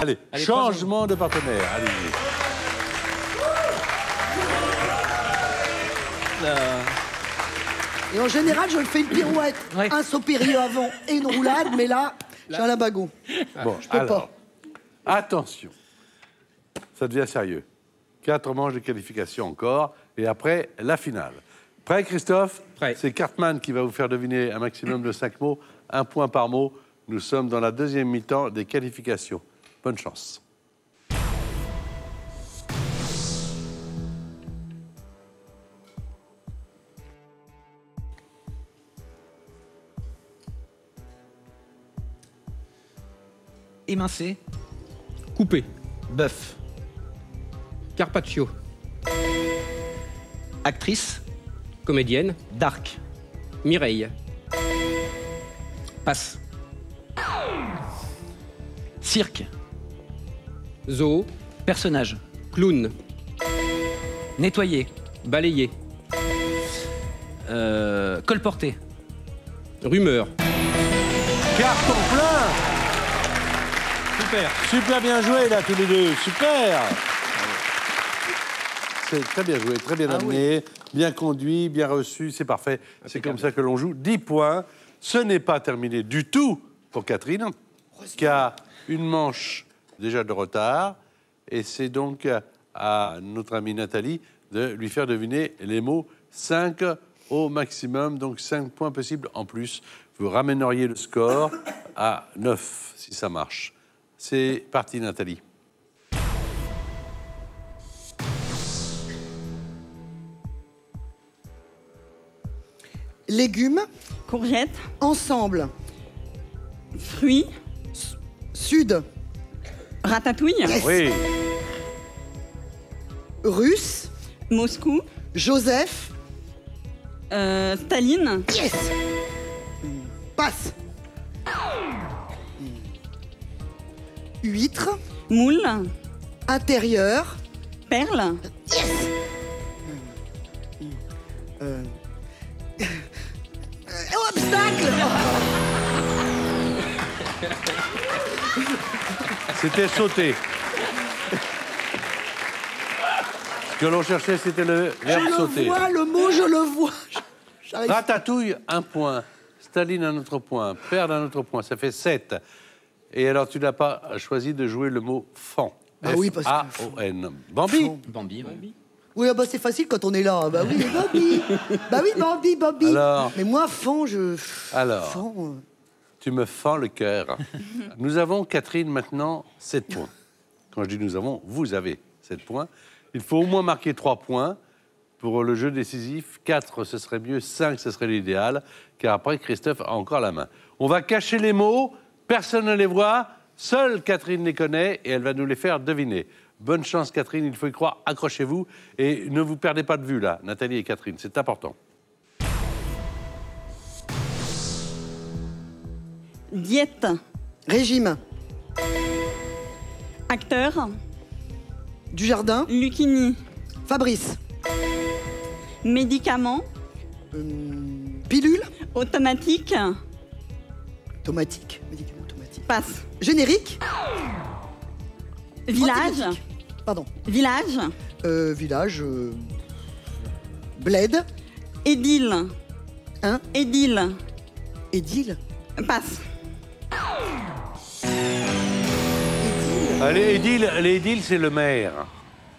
Allez, changement de partenaire. Allez-y. Et en général, je fais une pirouette, un saut périlleux avant et une roulade, mais là, j'ai un labago. Bon, je peux pas. Attention, ça devient sérieux. 4 manches de qualification encore, et après, la finale. Prêt, Christophe? Prêt. C'est Cartman qui va vous faire deviner un maximum de 5 mots, 1 point par mot. Nous sommes dans la deuxième mi-temps des qualifications. Bonne chance. Émincé. Coupé. Bœuf. Carpaccio. Actrice. Comédienne. Dark. Mireille. Passe. Cirque. Zoo. Personnage. Clown. Nettoyer. Balayer. Colporter. Rumeur. Carton plein! Super. Super bien joué, là, tous les deux. Super! C'est très bien joué, très bien amené, bien conduit, bien reçu, c'est parfait. C'est comme ça que l'on joue. 10 points. Ce n'est pas terminé du tout pour Catherine, qui a une manche déjà de retard. Et c'est donc à notre amie Nathalie de lui faire deviner les mots 5 au maximum, donc 5 points possibles en plus. Vous ramèneriez le score à 9 si ça marche. C'est parti, Nathalie. Légumes, Courgette. ensemble, Fruits. sud, Ratatouille. Oui. russe, Moscou. Joseph, Staline. yes. Passe. Huître, Moule. intérieur, Perle. obstacle. C'était sauter. Ce que l'on cherchait, c'était le verbe Je sauter. le vois, le mot, je le vois. J'arrive. Ratatouille, 1 point. Staline, un autre point. Perdre, un autre point. Ça fait 7. Et alors, tu n'as pas choisi de jouer le mot fan. Bah oui, parce que- F-A-O-N. Bambi. Bambi. Ouais. Oui, ah bah c'est facile quand on est là. Bah oui, Bobby. Bah oui, Bambi, Bobby. Alors Mais moi, fan, je... Alors, Fan, tu me fends le cœur. Nous avons, Catherine, maintenant 7 points. Quand je dis nous avons, vous avez 7 points. Il faut au moins marquer 3 points pour le jeu décisif. 4, ce serait mieux. 5, ce serait l'idéal. Car après, Christophe a encore la main. On va cacher les mots. Personne ne les voit. Seule Catherine les connaît et elle va nous les faire deviner. Bonne chance, Catherine. Il faut y croire. Accrochez-vous. Et ne vous perdez pas de vue, là, Nathalie et Catherine. C'est important. Diète. régime, Acteur. du jardin, Lucchini. Fabrice, Médicament. pilule, Automatique. automatique, médicament automatique, Passe. générique, Village. antibiotique. Pardon, Village. village, bled, Édile. Hein Édile. édile, Passe. Allez, l'édile, c'est le maire.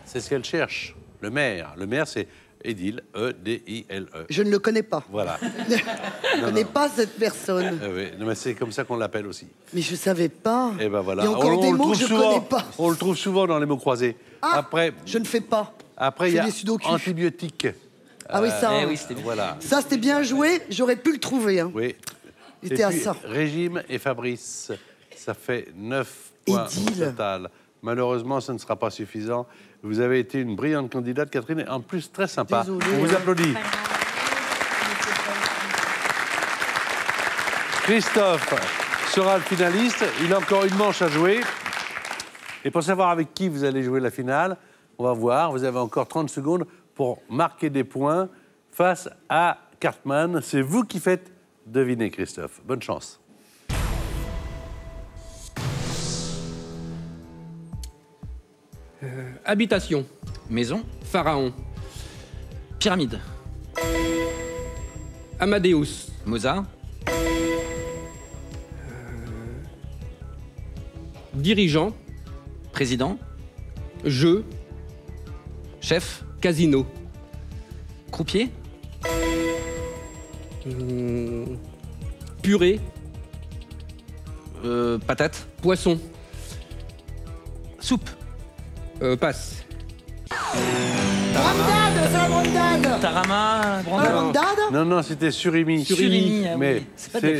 C'est ce qu'elle cherche, le maire. Le maire, c'est édile, E-D-I-L-E. je ne le connais pas. Voilà. Je ne connais pas cette personne. Oui, non, mais c'est comme ça qu'on l'appelle aussi. Mais je savais pas. Et ben voilà. Il y a encore des le mots trouve que je souvent, connais pas. On le trouve souvent dans les mots croisés. Ah, Après, je ne fais pas. après il je y fais a des sudoku. antibiotiques. Ah oui, ça. Eh oui, c'était bien. Voilà. Ça, c'était bien joué. J'aurais pu le trouver. Hein. Oui. Il était Et à puis, ça. Régime et Fabrice, ça fait 9 points Édile. au total. Malheureusement, ce ne sera pas suffisant. Vous avez été une brillante candidate, Catherine, et en plus très sympa. Désolée. On vous applaudit. Christophe sera le finaliste. Il a encore une manche à jouer. Et pour savoir avec qui vous allez jouer la finale, on va voir. Vous avez encore 30 secondes pour marquer des points face à Cartman. C'est vous qui faites deviner, Christophe. Bonne chance. Habitation. Maison. Pharaon. Pyramide. Amadeus. Mozart. Dirigeant. Président. Jeu. Chef. Casino. Croupier. Purée. Patate. Poisson. Soupe. Passe. Brandade, c'est la brandade. Tarama. La Brandade. brandade. Non, non, c'était surimi. Surimi, ah oui. Mais C'est pas de-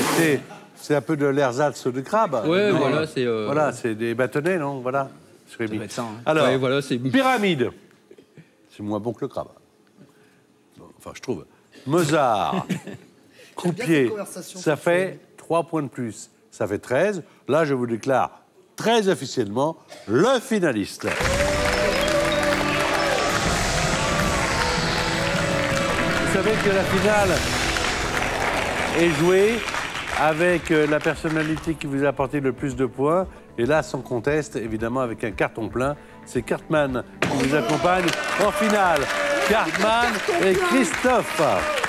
c'est un peu de l'ersatz de crabe. Ouais, Non, voilà, c'est... Voilà, c'est des bâtonnets, non? Voilà. Surimi. Ça doit être ça, hein. Alors, Ouais, voilà, c'est... pyramide. C'est moins bon que le crabe. Bon, enfin, je trouve. Mozart. Croupier. cette conversation, Ça c'est fait 3 points de plus. Ça fait 13. Là, je vous déclare très officiellement le finaliste. Vous savez que la finale est jouée avec la personnalité qui vous a apporté le plus de points. Et là, sans conteste, évidemment, avec un carton plein. C'est Cartman qui vous accompagne en finale. Cartman et Christophe.